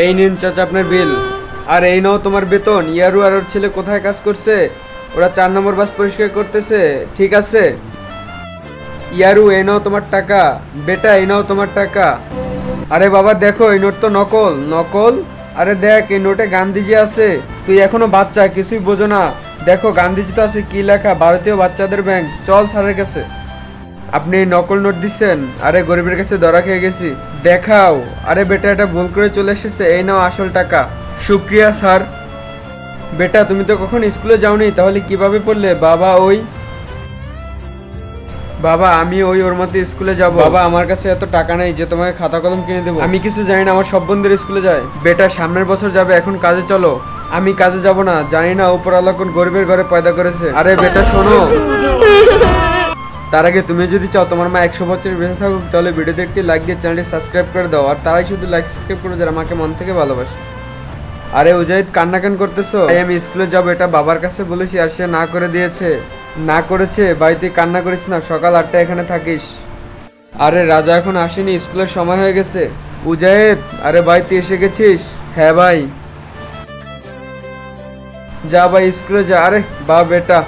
এই নিন চাচা আপনার বিল। আর এই নাও তোমার বেতন। ইয়ারু আর ওর ছেলে কোথায় কাজ করছে? ওরা 4 নম্বর বাস পরিষ্কার করতেছে, ঠিক আছে? ইয়ারু এই নাও তোমার টাকা। বেটা এই নাও তোমার টাকা। আরে বাবা দেখো, এই নোট তো নকল। নকল? আরে দেখ, এই নোটে গান্ধীজি আছে। তুই এখনো বাচ্চা, কিছুই বোঝো না। দেখো গান্ধীজি তো আছে, কি লেখা, ভারতীয় বাচ্চাদের ব্যাংক। চল স্যারের কাছে। আপনি এই নকল নোট দিচ্ছেন? আরে গরিবের কাছে ধরা খেয়ে গেছি। দেখাও। আরে বেটা এটা ভুল করে চলে এসেছে, এই নাও আসল টাকা। শুক্রিয়া স্যার। বেটা তুমি তো কখন স্কুলে যাওনি, তাহলে কিভাবে পড়লে? বাবা আমি ওর মতো স্কুলে যাব। বাবা আমার কাছে এত টাকা নেই যে তোমাকে খাতা কলম কিনে দেবো। আমি কিছু জানি না, আমার সব বন্ধুরা স্কুলে যায়। বেটা সামনের বছর যাবে, এখন কাজে চলো। আমি কাজে যাব না, জানি না উপরওয়ালা কোন গরিবের ঘরে পয়দা করেছে। আরে বেটা শোনো, তার আগে তুমি যদি চাও তোমার মা 100 বছর বেঁচে থাকুক, তাহলে ভিডিওতে একটি লাইক দিয়ে চ্যানেলটি সাবস্ক্রাইব করে দাও। আর তারাই শুধু লাইক সাবস্ক্রাইব করো যারা আমাকে মন থেকে ভালোবাসে। আরে উজাইদ কান্না কেন করতেছো? আমি স্কুলে যাবো এটা বাবার কাছে বলেছি, আর সে না করে দিয়েছে। না করেছে? ভাই তুই কান্না করিস না, সকাল 8টায় এখানে থাকিস। আরে রাজা এখন আসেনি, স্কুলের সময় হয়ে গেছে। উজাইদ, আরে ভাই তুই এসে গেছিস? হ্যাঁ ভাই। যা ভাই স্কুলে যা। আরে বা বেটা।